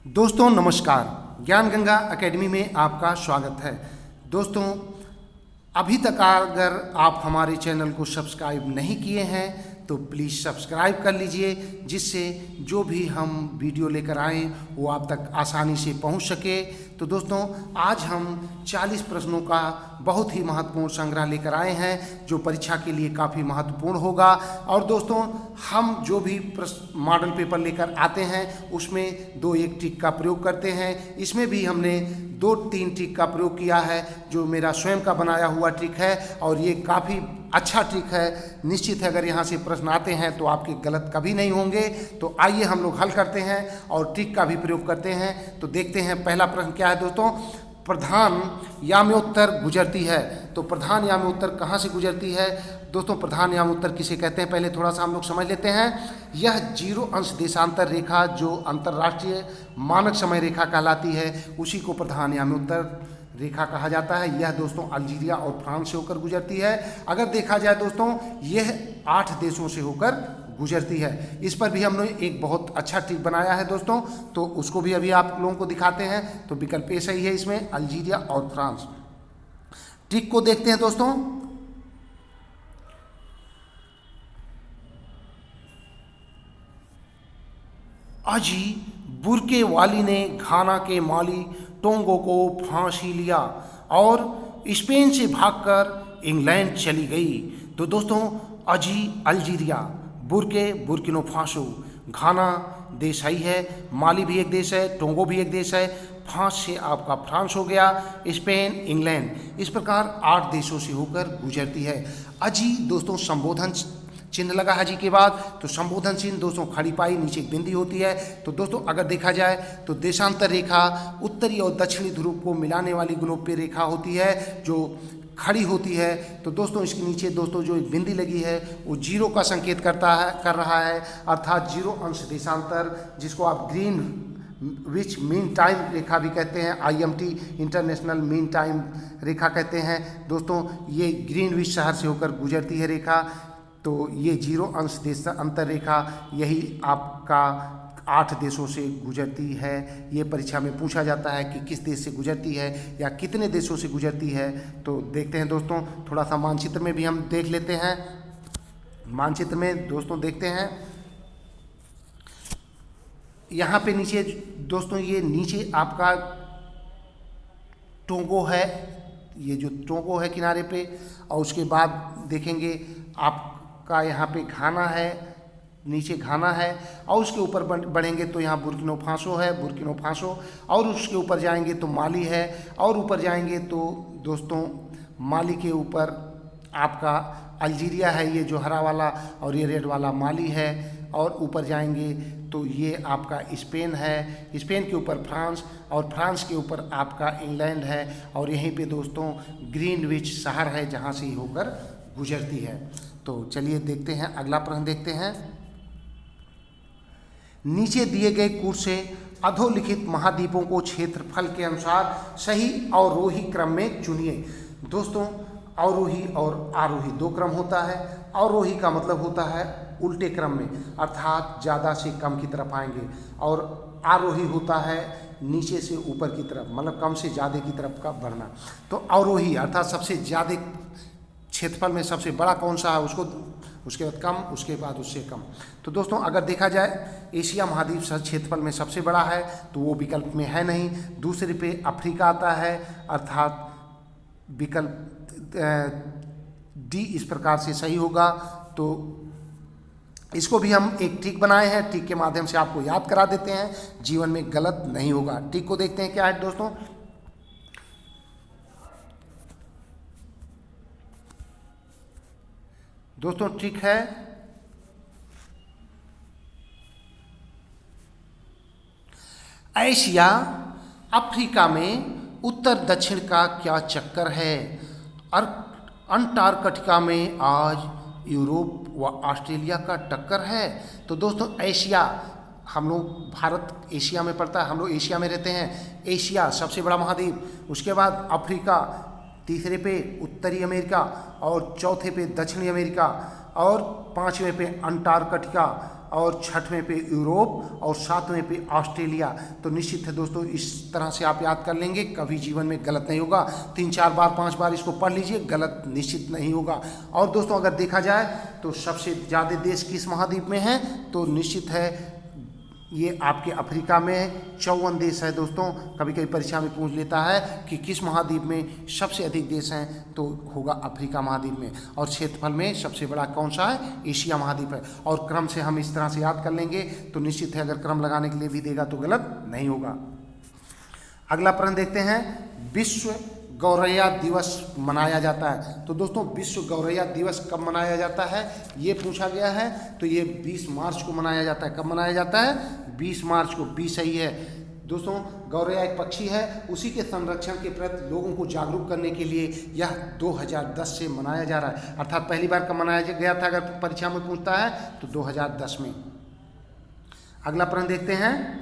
दोस्तों नमस्कार। ज्ञान गंगा एकेडमी में आपका स्वागत है। दोस्तों अभी तक अगर आप हमारे चैनल को सब्सक्राइब नहीं किए हैं तो प्लीज़ सब्सक्राइब कर लीजिए, जिससे जो भी हम वीडियो लेकर आएँ वो आप तक आसानी से पहुंच सके। तो दोस्तों आज हम 40 प्रश्नों का बहुत ही महत्वपूर्ण संग्रह लेकर आए हैं जो परीक्षा के लिए काफ़ी महत्वपूर्ण होगा। और दोस्तों हम जो भी मॉडल पेपर लेकर आते हैं उसमें 2-1 ट्रिक का प्रयोग करते हैं। इसमें भी हमने 2-3 ट्रिक का प्रयोग किया है जो मेरा स्वयं का बनाया हुआ ट्रिक है और ये काफ़ी अच्छा ट्रिक है। निश्चित है अगर यहाँ से प्रश्न आते हैं तो आपके गलत कभी नहीं होंगे। तो आइए हम लोग हल करते हैं और ट्रिक का भी प्रयोग करते हैं। तो देखते हैं पहला प्रश्न क्या है दोस्तों। प्रधान याम्योत्तर गुजरती है। तो प्रधान याम्योत्तर कहाँ से गुजरती है दोस्तों? प्रधान याम्योत्तर किसे कहते हैं पहले थोड़ा सा हम लोग समझ लेते हैं। यह 0 अंश देशांतर रेखा जो अंतर्राष्ट्रीय मानक समय रेखा कहलाती है उसी को प्रधान याम्योत्तर रेखा कहा जाता है। यह दोस्तों अल्जीरिया और फ्रांस से होकर गुजरती है। अगर देखा जाए दोस्तों यह 8 देशों से होकर गुजरती है। इस पर भी हमने एक बहुत अच्छा ट्रिक बनाया है दोस्तों, तो उसको भी अभी आप लोगों को दिखाते हैं। तो विकल्प ए सही है इसमें, अल्जीरिया और फ्रांस। ट्रिक को देखते हैं दोस्तों। अजी बुरके वाली ने घाना के माली टोंगो को फांसी लिया और स्पेन से भागकर इंग्लैंड चली गई। तो दोस्तों अजी अल्जीरिया, बुरके बुर्किनो फासो, घाना देश ही है, माली भी एक देश है, टोंगो भी एक देश है, फ्रांस से आपका फ्रांस हो गया, स्पेन, इंग्लैंड। इस प्रकार 8 देशों से होकर गुजरती है। अजी दोस्तों संबोधन चिन्ह लगा है जी के बाद, तो संबोधन चिन्ह दोस्तों खड़ी पाई नीचे एक बिंदी होती है। तो दोस्तों अगर देखा जाए तो देशांतर रेखा उत्तरी और दक्षिणी ध्रुव को मिलाने वाली ग्लोब रेखा होती है जो खड़ी होती है। तो दोस्तों इसके नीचे दोस्तों जो एक बिंदी लगी है वो 0 का संकेत कर रहा है, अर्थात 0 अंश देशांतर, जिसको आप ग्रीन विच मीन टाइम रेखा भी कहते हैं, IMT इंटरनेशनल मीन टाइम रेखा कहते हैं। दोस्तों ये ग्रीन विच शहर से होकर गुजरती है रेखा। तो ये 0 अंश देश अंतर रेखा यही आपका 8 देशों से गुजरती है। ये परीक्षा में पूछा जाता है कि किस देश से गुजरती है या कितने देशों से गुजरती है। तो देखते हैं दोस्तों, थोड़ा सा मानचित्र में भी हम देख लेते हैं। मानचित्र में दोस्तों देखते हैं यहाँ पे नीचे दोस्तों, ये नीचे आपका टोंगो है, ये जो टोंगो है किनारे पे, और उसके बाद देखेंगे आपका यहाँ पे घाना है, नीचे घाना है, और उसके ऊपर बढ़ेंगे तो यहाँ बुर्किनो फासो है, बुर्किनो फासो, और उसके ऊपर जाएंगे तो माली है, और ऊपर जाएंगे तो दोस्तों माली के ऊपर आपका अल्जीरिया है, ये जो हरा वाला, और ये रेड वाला माली है, और ऊपर जाएंगे तो ये आपका स्पेन है, स्पेन के ऊपर फ्रांस, और फ्रांस के ऊपर आपका इंग्लैंड है, और यहीं पे दोस्तों ग्रीनविच शहर है जहाँ से ही होकर गुजरती है। तो चलिए देखते हैं अगला प्रश्न देखते हैं। नीचे दिए गए कूट से अधोलिखित महाद्वीपों को क्षेत्रफल के अनुसार सही अवरोही क्रम में चुनिए। दोस्तों अवरोही और आरोही 2 क्रम होता है। अवरोही का मतलब होता है उल्टे क्रम में, अर्थात ज़्यादा से कम की तरफ आएंगे, और आरोही होता है नीचे से ऊपर की तरफ, मतलब कम से ज़्यादा की तरफ का बढ़ना। तो अवरोही अर्थात सबसे ज़्यादा क्षेत्रफल में सबसे बड़ा कौन सा है उसको, उसके बाद कम, उसके बाद उससे कम। तो दोस्तों अगर देखा जाए एशिया महाद्वीप क्षेत्रफल में सबसे बड़ा है तो वो विकल्प में है नहीं। दूसरे पे अफ्रीका आता है, अर्थात विकल्प डी इस प्रकार से सही होगा। तो इसको भी हम एक ट्रिक बनाए हैं, ट्रिक के माध्यम से आपको याद करा देते हैं, जीवन में गलत नहीं होगा। ट्रिक को देखते हैं क्या है दोस्तों। दोस्तों ट्रिक है एशिया अफ्रीका में उत्तर दक्षिण का क्या चक्कर है। अंटार्कटिका में आज यूरोप व ऑस्ट्रेलिया का टक्कर है। तो दोस्तों एशिया, हम लोग भारत एशिया में पड़ता है, हम लोग एशिया में रहते हैं। एशिया सबसे बड़ा महाद्वीप, उसके बाद अफ्रीका, तीसरे पे उत्तरी अमेरिका, और चौथे पे दक्षिणी अमेरिका, और 5वें पे अंटार्कटिका, और 6वें पे यूरोप और 7वें पे ऑस्ट्रेलिया। तो निश्चित है दोस्तों, इस तरह से आप याद कर लेंगे, कभी जीवन में गलत नहीं होगा। 3-4 बार 5 बार इसको पढ़ लीजिए, गलत निश्चित नहीं होगा। और दोस्तों अगर देखा जाए तो सबसे ज़्यादा देश किस महाद्वीप में हैं, तो निश्चित है ये आपके अफ्रीका में 54 देश है दोस्तों। कभी कभी परीक्षा में पूछ लेता है कि किस महाद्वीप में सबसे अधिक देश हैं, तो होगा अफ्रीका महाद्वीप में। और क्षेत्रफल में सबसे बड़ा कौन सा है, एशिया महाद्वीप है। और क्रम से हम इस तरह से याद कर लेंगे तो निश्चित है अगर क्रम लगाने के लिए भी देगा तो गलत नहीं होगा। अगला प्रश्न देखते हैं, विश्व गौरैया दिवस मनाया जाता है। तो दोस्तों विश्व गौरैया दिवस कब मनाया जाता है, ये पूछा गया है। तो ये 20 मार्च को मनाया जाता है। कब मनाया जाता है, 20 मार्च को। 20 सही है दोस्तों। गौरैया एक पक्षी है, उसी के संरक्षण के प्रति लोगों को जागरूक करने के लिए यह 2010 से मनाया जा रहा है। अर्थात पहली बार कब मनाया गया था, अगर परीक्षा में पूछता है तो 2010 में। अगला प्रश्न देखते हैं,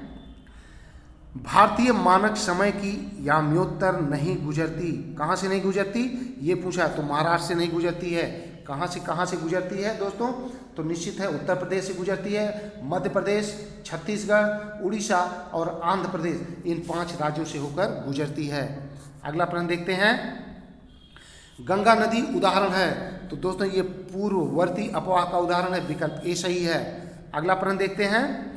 भारतीय मानक समय की याम्योत्तर नहीं गुजरती। कहाँ से नहीं गुजरती, ये पूछा है। तो महाराष्ट्र से नहीं गुजरती है। कहाँ से गुजरती है दोस्तों, तो निश्चित है उत्तर प्रदेश से गुजरती है, मध्य प्रदेश, छत्तीसगढ़, उड़ीसा और आंध्र प्रदेश, इन 5 राज्यों से होकर गुजरती है। अगला प्रश्न देखते हैं, गंगा नदी उदाहरण है। तो दोस्तों ये पूर्ववर्ती अपवाह का उदाहरण है, विकल्प ए सही है। अगला प्रश्न देखते हैं,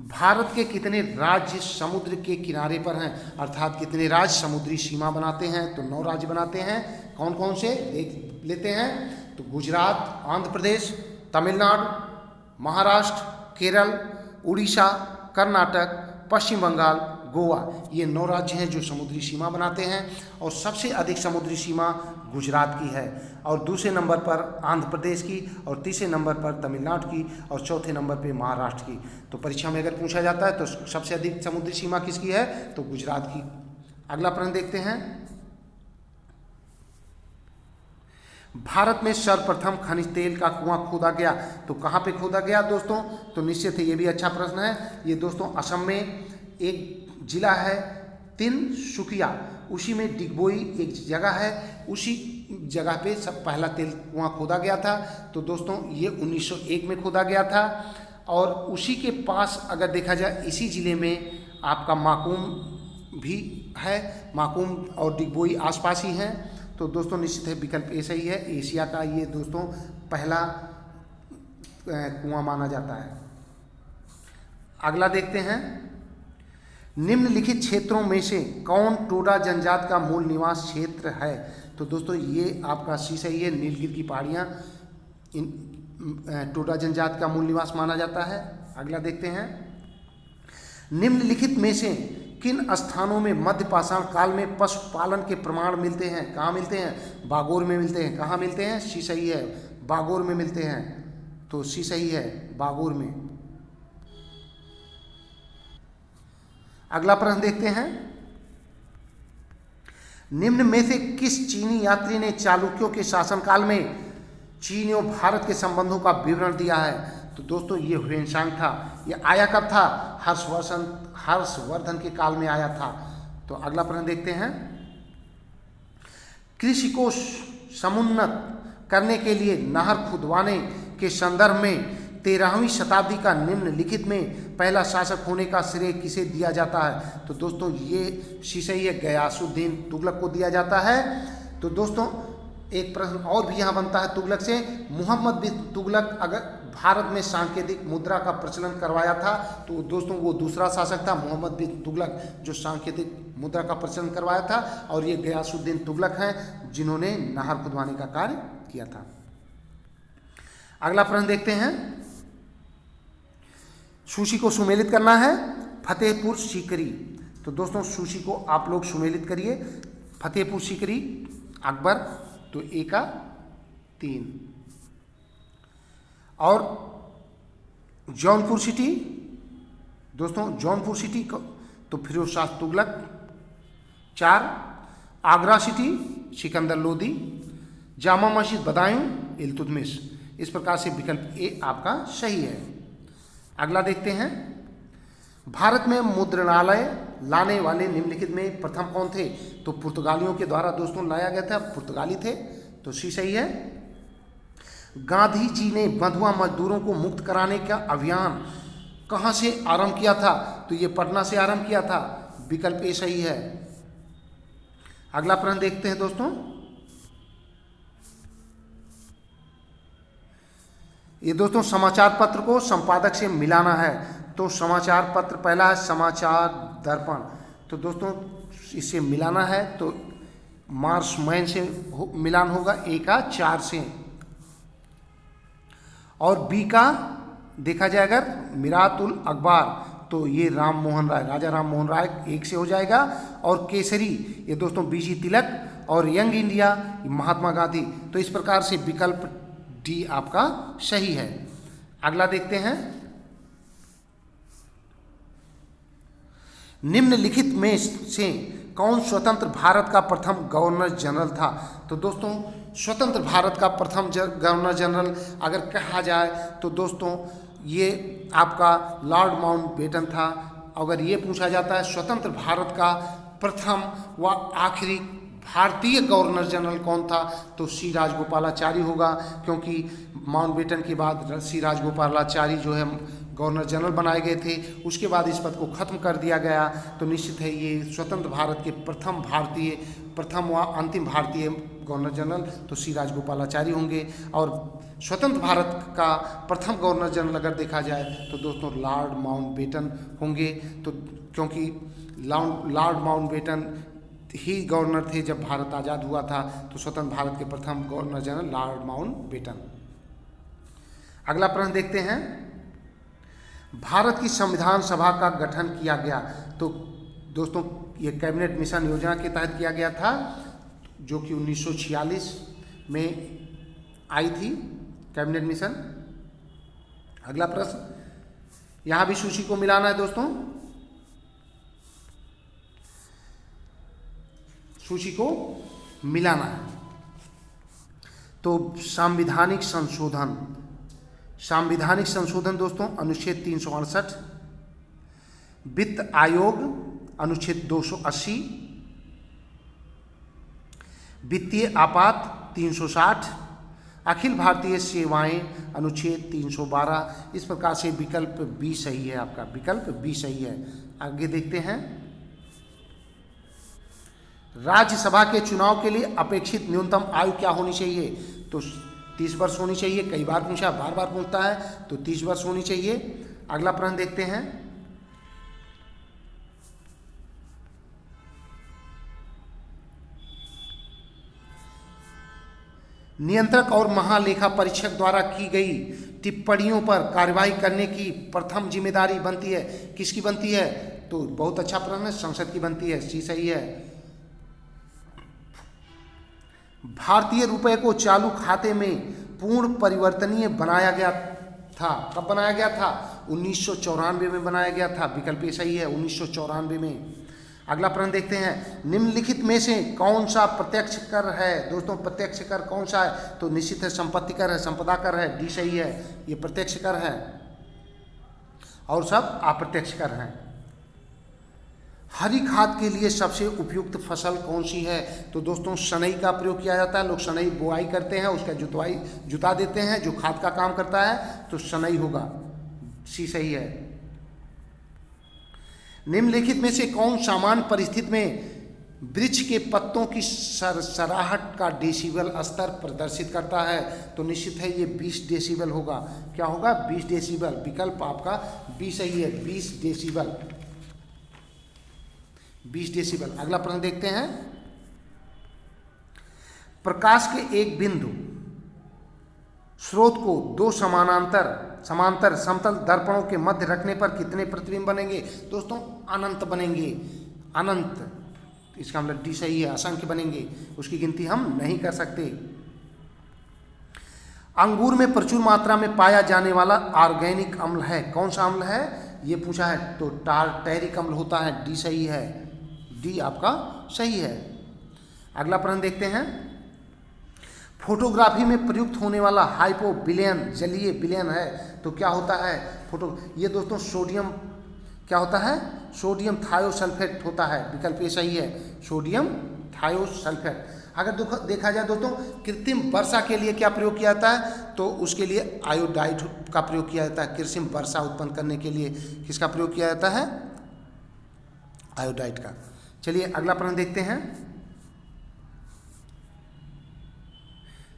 भारत के कितने राज्य समुद्र के किनारे पर हैं, अर्थात कितने राज्य समुद्री सीमा बनाते हैं, तो 9 राज्य बनाते हैं। कौन कौन से देख लेते हैं, तो गुजरात, आंध्र प्रदेश, तमिलनाडु, महाराष्ट्र, केरल, उड़ीसा, कर्नाटक, पश्चिम बंगाल, गोवा, ये 9 राज्य हैं जो समुद्री सीमा बनाते हैं। और सबसे अधिक समुद्री सीमा गुजरात की है, और दूसरे नंबर पर आंध्र प्रदेश की, और तीसरे नंबर पर तमिलनाडु की, और चौथे नंबर पे महाराष्ट्र की। तो परीक्षा में अगर पूछा जाता है तो सबसे अधिक समुद्री सीमा किसकी है, तो गुजरात की। अगला प्रश्न देखते हैं, भारत में सर्वप्रथम खनिज तेल का कुआं खोदा गया। तो कहाँ पे खोदा गया दोस्तों, तो निश्चित है ये भी अच्छा प्रश्न है। ये दोस्तों असम में एक जिला है तिनसुकिया, उसी में डिगबोई एक जगह है, उसी जगह पे सब पहला तेल कुआं खोदा गया था। तो दोस्तों ये 1901 में खोदा गया था। और उसी के पास अगर देखा जाए इसी ज़िले में आपका माकूम भी है, माकूम और डिगबोई आसपास ही हैं। तो दोस्तों निश्चित है विकल्प ए सही है। एशिया का ये दोस्तों पहला कुआं माना जाता है। अगला देखते हैं, निम्नलिखित क्षेत्रों में से कौन टोडा जनजात का मूल निवास क्षेत्र है। तो दोस्तों ये आपका सी सही है, नीलगिरी की पहाड़ियाँ इन टोडा जनजात का मूल निवास माना जाता है। अगला देखते हैं, निम्नलिखित में से किन स्थानों में मध्य पाषाण काल में पशुपालन के प्रमाण मिलते हैं। कहाँ मिलते हैं, बागोर में मिलते हैं। कहाँ मिलते हैं, सी सही है, बागोर में मिलते हैं। तो सी सही है, बागोर में। अगला प्रश्न देखते हैं, निम्न में से किस चीनी यात्री ने चालुक्यों के शासनकाल में चीन और भारत के संबंधों का विवरण दिया है। तो दोस्तों ये ह्वेनसांग था। ये आया कब था, हर्षवर्धन के काल में आया था। तो अगला प्रश्न देखते हैं, कृषि को समुन्नत करने के लिए नहर खुदवाने के संदर्भ में 13वीं शताब्दी का निम्नलिखित में पहला शासक होने का श्रेय किसे दिया जाता है। तो दोस्तों ये सही है, गयासुद्दीन तुगलक को दिया जाता है। तो दोस्तों एक प्रश्न और भी यहाँ बनता है तुगलक से, मोहम्मद बिन तुगलक अगर भारत में सांकेतिक मुद्रा का प्रचलन करवाया था, तो दोस्तों वो दूसरा शासक था मोहम्मद बिन तुगलक जो सांकेतिक मुद्रा का प्रचलन करवाया था। और ये गयासुद्दीन तुगलक हैं जिन्होंने नहर खुदवाने का कार्य किया था। अगला प्रश्न देखते हैं, सूची को सुमेलित करना है, फतेहपुर सीकरी। तो दोस्तों सूची को आप लोग सुमेलित करिए, फतेहपुर सीकरी, अकबर, तो ए का 3, और जौनपुर सिटी, दोस्तों जौनपुर सिटी तो फिरोज शाह तुगलक, 4, आगरा सिटी सिकंदर लोदी, जामा मस्जिद बदायूं इल्तुतमिश। इस प्रकार से विकल्प ए आपका सही है। अगला देखते हैं, भारत में मुद्रणालय लाने वाले निम्नलिखित में प्रथम कौन थे। तो पुर्तगालियों के द्वारा दोस्तों लाया गया था, पुर्तगाली थे। तो सी सही है। गांधी जी ने बंधुआ मजदूरों को मुक्त कराने का अभियान कहाँ से आरंभ किया था? तो ये पटना से आरंभ किया था। विकल्प ए सही है। अगला प्रश्न देखते हैं दोस्तों। ये दोस्तों समाचार पत्र को संपादक से मिलाना है। तो समाचार पत्र पहला है समाचार दर्पण, तो दोस्तों इसे मिलाना है तो मार्च मैन से मिलान होगा, ए का 4 से, और बी का देखा जाए अगर मिरातुल अखबार तो ये राम मोहन राय, राजा राम मोहन राय 1 से हो जाएगा। और केसरी ये दोस्तों बीजी तिलक, और यंग इंडिया महात्मा गांधी। तो इस प्रकार से विकल्प डी आपका सही है। अगला देखते हैं। निम्नलिखित में से कौन स्वतंत्र भारत का प्रथम गवर्नर जनरल था? तो दोस्तों स्वतंत्र भारत का प्रथम गवर्नर जनरल अगर कहा जाए तो दोस्तों ये आपका लॉर्ड माउंटबेटन था। अगर ये पूछा जाता है स्वतंत्र भारत का प्रथम व आखिरी भारतीय गवर्नर जनरल कौन था, तो सी राजगोपालाचारी होगा, क्योंकि माउंटबेटन के बाद सी राजगोपालाचारी जो है गवर्नर जनरल बनाए गए थे, उसके बाद इस पद को खत्म कर दिया गया। तो निश्चित है ये स्वतंत्र भारत के प्रथम व अंतिम भारतीय गवर्नर जनरल तो सी राजगोपालाचारी होंगे। और स्वतंत्र भारत का प्रथम गवर्नर जनरल अगर देखा जाए तो दोस्तों लॉर्ड माउंटबेटन होंगे। तो क्योंकि लॉर्ड माउंटबेटन ही गवर्नर थे जब भारत आज़ाद हुआ था, तो स्वतंत्र भारत के प्रथम गवर्नर जनरल लॉर्ड माउंटबेटन। अगला प्रश्न देखते हैं। भारत की संविधान सभा का गठन किया गया, तो दोस्तों ये कैबिनेट मिशन योजना के तहत किया गया था, जो कि 1946 में आई थी कैबिनेट मिशन। अगला प्रश्न, यहां भी सूची को मिलाना है दोस्तों, सूची को मिलाना है। तो संवैधानिक संशोधन दोस्तों अनुच्छेद 368, वित्त आयोग अनुच्छेद 280, वित्तीय आपात 360, अखिल भारतीय सेवाएं अनुच्छेद 312। इस प्रकार से विकल्प बी सही है, आपका विकल्प बी सही है। आगे देखते हैं। राज्यसभा के चुनाव के लिए अपेक्षित न्यूनतम आयु क्या होनी चाहिए? तो 30 वर्ष होनी चाहिए। कई बार पूछा, बार बार पूछता है, तो 30 वर्ष होनी चाहिए। अगला प्रश्न देखते हैं। नियंत्रक और महालेखा परीक्षक द्वारा की गई टिप्पणियों पर कार्रवाई करने की प्रथम जिम्मेदारी बनती है, किसकी बनती है? तो बहुत अच्छा प्रश्न है, संसद की बनती है, सी सही है। भारतीय रुपए को चालू खाते में पूर्ण परिवर्तनीय बनाया गया था, कब बनाया गया था? 1994 में बनाया गया था, विकल्प ए सही है, 1994 में। अगला प्रश्न देखते हैं। निम्नलिखित में से कौन सा प्रत्यक्ष कर है? दोस्तों प्रत्यक्ष कर कौन सा है? तो निश्चित है संपत्ति कर है, संपदा कर है, डी सही है, ये प्रत्यक्ष कर है, और सब अप्रत्यक्ष कर हैं। हरी खाद के लिए सबसे उपयुक्त फसल कौन सी है? तो दोस्तों सनई का प्रयोग किया जाता है, लोग सनई बुआई करते हैं, उसका जुता देते हैं, जो खाद का काम करता है, तो सनई होगा, सी सही है। निम्नलिखित में से कौन सामान्य परिस्थिति में वृक्ष के पत्तों की सरसराहट का डेसिबल स्तर प्रदर्शित करता है? तो निश्चित है ये 20 डेसिबल होगा। क्या होगा? 20 डेसिबल, विकल्प आपका बी सही है, 20 डेसिबल, 20 डेसिबल। अगला प्रश्न देखते हैं। प्रकाश के एक बिंदु स्रोत को 2 समांतर समतल दर्पणों के मध्य रखने पर कितने प्रतिबिंब बनेंगे? दोस्तों अनंत बनेंगे, अनंत, इसका मतलब डी सही है, असंख्य बनेंगे, उसकी गिनती हम नहीं कर सकते। अंगूर में प्रचुर मात्रा में पाया जाने वाला ऑर्गेनिक अम्ल है, कौन सा अम्ल है? ये पूछा है, तो टार्टैरिक अम्ल होता है, डी सही है, डी आपका सही है। अगला प्रश्न देखते हैं। फोटोग्राफी में प्रयुक्त होने वाला हाइपोविलेन जलीय विलेन है, तो क्या होता है? ये दोस्तों सोडियम, क्या होता है? सोडियम थायोसल्फेट होता है, विकल्प ए सही है, सोडियम थायोसल्फेट। अगर देखा जाए दोस्तों कृत्रिम वर्षा के लिए क्या प्रयोग किया जाता है, तो उसके लिए आयोडाइड का प्रयोग किया जाता है। कृत्रिम वर्षा उत्पन्न करने के लिए किसका प्रयोग किया जाता है, आयोडाइड का। चलिए अगला प्रश्न देखते हैं,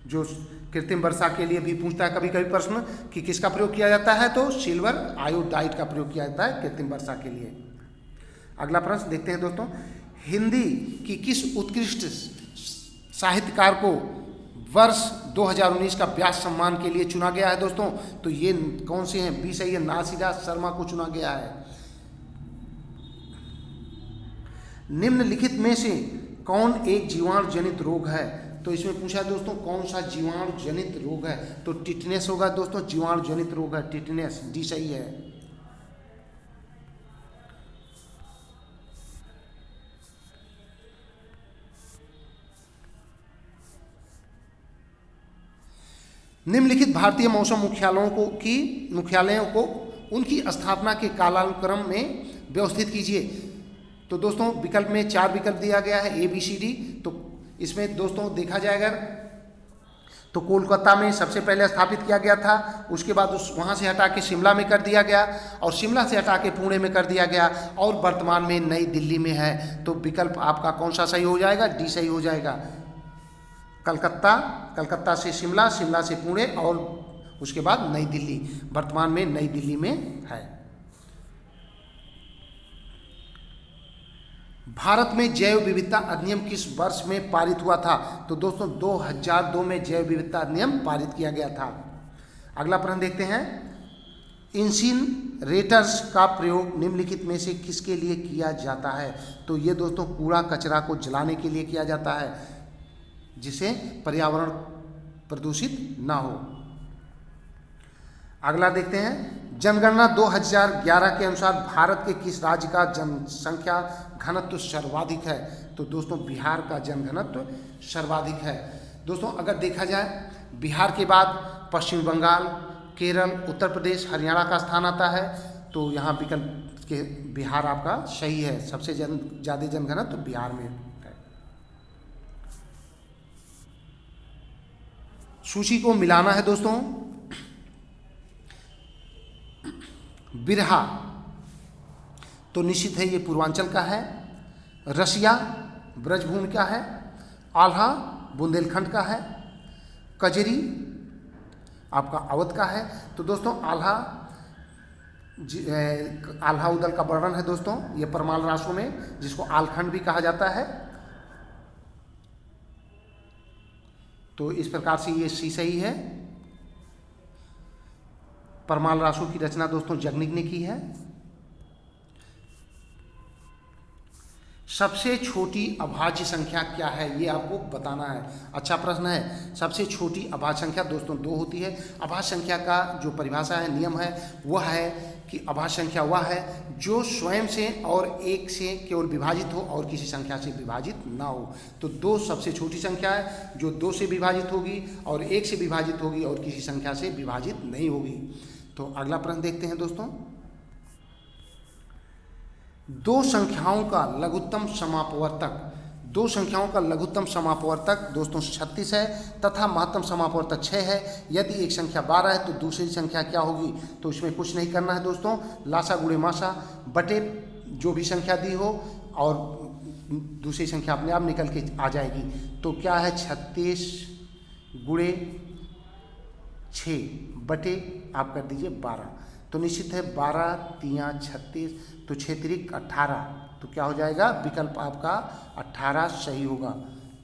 जो कृत्रिम वर्षा के लिए भी पूछता है कभी कभी प्रश्न कि किसका प्रयोग किया जाता है, तो सिल्वर आयोडाइड का प्रयोग किया जाता है कृत्रिम वर्षा के लिए। अगला प्रश्न देखते हैं दोस्तों, हिंदी की किस उत्कृष्ट साहित्यकार को वर्ष 2019 का व्यास सम्मान के लिए चुना गया है दोस्तों, तो ये कौन से हैं, बी सही है, नासिदा शर्मा को चुना गया है। निम्नलिखित में से कौन एक जीवाणु जनित रोग है, तो इसमें पूछा है दोस्तों कौन सा जीवाणु जनित रोग है, तो टिटनेस होगा दोस्तों, जीवाणु जनित रोग है टिटनेस, डी सही है। निम्नलिखित भारतीय मौसम मुख्यालयों को उनकी स्थापना के कालानुक्रम में व्यवस्थित कीजिए। तो दोस्तों विकल्प में 4 विकल्प दिया गया है, ए बी सी डी। तो इसमें दोस्तों देखा जाएगा तो कोलकाता में सबसे पहले स्थापित किया गया था, उसके बाद वहाँ से हटा के शिमला में कर दिया गया, और शिमला से हटा के पुणे में कर दिया गया, और वर्तमान में नई दिल्ली में है। तो विकल्प आपका कौन सा सही हो जाएगा, डी सही हो जाएगा। कलकत्ता से शिमला, शिमला से पुणे, और उसके बाद नई दिल्ली, वर्तमान में नई दिल्ली में है। भारत में जैव विविधता अधिनियम किस वर्ष में पारित हुआ था, तो दोस्तों 2002 में जैव विविधता अधिनियम पारित किया गया था। अगला प्रश्न देखते हैं, इंसिनरेटर्स का प्रयोग निम्नलिखित में से किसके लिए किया जाता है, तो ये दोस्तों कूड़ा कचरा को जलाने के लिए किया जाता है, जिससे पर्यावरण प्रदूषित ना हो। अगला देखते हैं, जनगणना 2011 के अनुसार भारत के किस राज्य का जनसंख्या घनत्व सर्वाधिक है, तो दोस्तों बिहार का जनघनत्व सर्वाधिक है। दोस्तों अगर देखा जाए बिहार के बाद पश्चिम बंगाल, केरल, उत्तर प्रदेश, हरियाणा का स्थान आता है, तो यहाँ विकल्प के बिहार आपका सही है, सबसे ज़्यादा जनघनत्व बिहार में है। सूची को मिलाना है दोस्तों, बिरहा तो निश्चित है ये पूर्वांचल का है, रसिया ब्रजभूमि का है, आल्हा बुंदेलखंड का है, कजरी आपका अवध का है। तो दोस्तों आल्हा उदल का वर्णन है दोस्तों, ये परमाल रासों में, जिसको आलखंड भी कहा जाता है। तो इस प्रकार से ये सी सही है। परमाल रासों की रचना दोस्तों जगनिक ने की है। सबसे छोटी अभाज्य संख्या क्या है, ये आपको बताना है। अच्छा प्रश्न है। सबसे छोटी अभाज्य संख्या दोस्तों 2 होती है। अभाज्य संख्या का जो परिभाषा है, नियम है, वह है कि अभाज्य संख्या वह है जो स्वयं से और 1 से केवल विभाजित हो और किसी संख्या से विभाजित ना हो। तो 2 सबसे छोटी संख्या है जो 2 से विभाजित होगी और 1 से विभाजित होगी और किसी संख्या से विभाजित नहीं होगी। तो अगला प्रश्न देखते हैं दोस्तों, 2 संख्याओं का लघुत्तम समापवर्तक दोस्तों 36 है तथा महत्तम समापवर्तक 6 है। यदि एक संख्या 12 है तो दूसरी संख्या क्या होगी, तो इसमें कुछ नहीं करना है दोस्तों, लासा गुणे मासा बटे जो भी संख्या दी हो और दूसरी संख्या अपने आप निकल के आ जाएगी। तो क्या है, 36 गुणे 6 बटे आप कर दीजिए 12, तो निश्चित है 12 3 36, तो 6 3 18, तो क्या हो जाएगा, विकल्प आपका 18 सही होगा।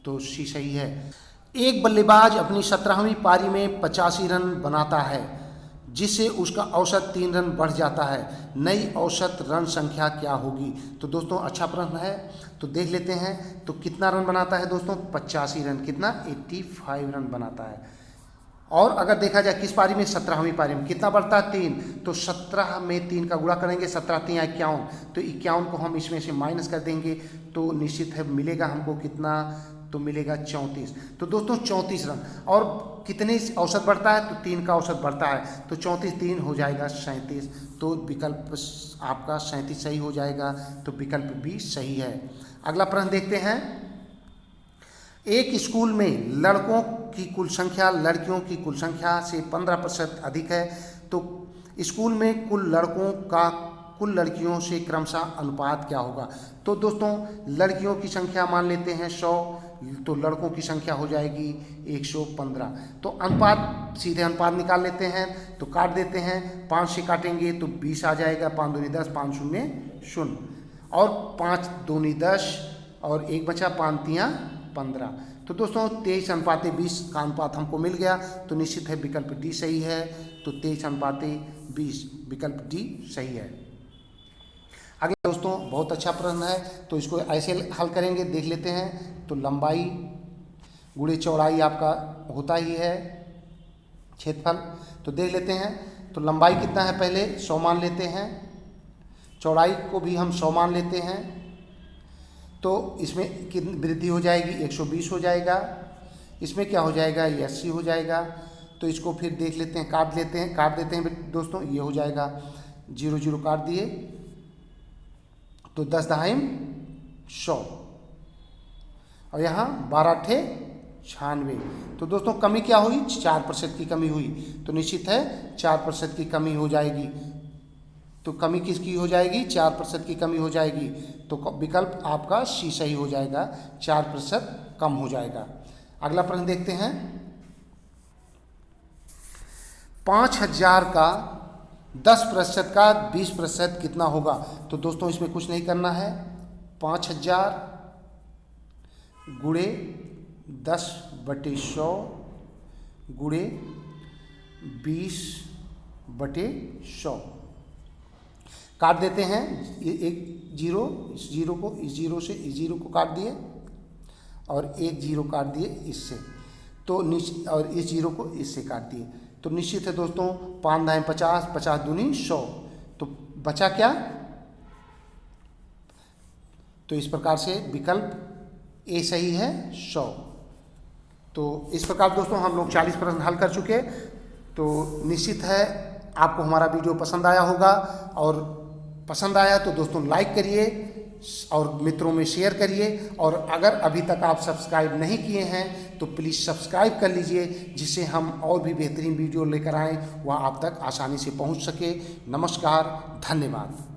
तो सी सही है। एक बल्लेबाज अपनी 17वीं पारी में 85 रन बनाता है जिससे उसका औसत 3 रन बढ़ जाता है। नई औसत रन संख्या क्या होगी, तो दोस्तों अच्छा प्रश्न है, तो देख लेते हैं। तो कितना रन बनाता है दोस्तों, 85 रन, कितना 85 रन बनाता है। और अगर देखा जाए किस पारी में, 17वीं पारी में कितना बढ़ता है, 3, तो 17 में 3 का गुणा करेंगे, 17 3 51, तो 51 को हम इसमें से माइनस कर देंगे तो निश्चित है मिलेगा हमको कितना, तो मिलेगा 34। तो दोस्तों 34 रन, और कितने औसत बढ़ता है, तो 3 का औसत बढ़ता है, तो 34 3 हो जाएगा 37, तो विकल्प आपका 37 सही हो जाएगा। तो विकल्प भी सही है। अगला प्रश्न देखते हैं, एक स्कूल में लड़कों की कुल संख्या लड़कियों की कुल संख्या से 15% अधिक है, तो स्कूल में कुल लड़कों का कुल लड़कियों से क्रमशः अनुपात क्या होगा। तो दोस्तों लड़कियों की संख्या मान लेते हैं 100, तो लड़कों की संख्या हो जाएगी 115। तो अनुपात सीधे अनुपात निकाल लेते हैं, तो काट देते हैं, 5 से काटेंगे तो 20 आ जाएगा, 5 दूनी 10, 5 शून्य 0 और 5 दूनी 10 और 1 बचा, 5 तियाँ 15। तो दोस्तों 23:20 का अनुपात हमको मिल गया, तो निश्चित है विकल्प डी सही है। तो 23:20 विकल्प डी सही है। अगला दोस्तों बहुत अच्छा प्रश्न है, तो इसको ऐसे हल करेंगे, देख लेते हैं। तो लंबाई गुणे चौड़ाई आपका होता ही है क्षेत्रफल, तो देख लेते हैं। तो लंबाई कितना है, पहले 100 मान लेते हैं, चौड़ाई को भी हम 100 मान लेते हैं, तो इसमें कितनी वृद्धि हो जाएगी, 120 हो जाएगा। इसमें क्या हो जाएगा, ये 80 हो जाएगा। तो इसको फिर देख लेते हैं, काट देते हैं दोस्तों, ये हो जाएगा 0 0 काट दिए, तो 10 दाहिम 100 और यहाँ 12 ठे 96। तो दोस्तों कमी क्या हुई, 4% की कमी हुई, तो निश्चित है 4% की कमी हो जाएगी। तो कमी किसकी हो जाएगी, 4% की कमी हो जाएगी। तो विकल्प आपका सी सही हो जाएगा, 4% कम हो जाएगा। अगला प्रश्न देखते हैं। 5000 का 10% का 20% कितना होगा। तो दोस्तों इसमें कुछ नहीं करना है, 5000 गुणे 10/100 गुणे 20/100 काट देते हैं। एक जीरो, इस जीरो को इस जीरो से इस जीरो को काट दिए और एक जीरो काट दिए इससे, तो और इस जीरो को इससे काट दिए, तो निश्चित है दोस्तों 5 दाएं 50, 50 दूनी 100, तो बचा क्या। तो इस प्रकार से विकल्प ए सही है 100। तो इस प्रकार दोस्तों हम लोग 40 प्रश्न हल कर चुके। तो निश्चित है आपको हमारा वीडियो पसंद आया होगा, और पसंद आया तो दोस्तों लाइक करिए और मित्रों में शेयर करिए, और अगर अभी तक आप सब्सक्राइब नहीं किए हैं तो प्लीज़ सब्सक्राइब कर लीजिए, जिससे हम और भी बेहतरीन वीडियो लेकर आएँ वह आप तक आसानी से पहुंच सके। नमस्कार, धन्यवाद।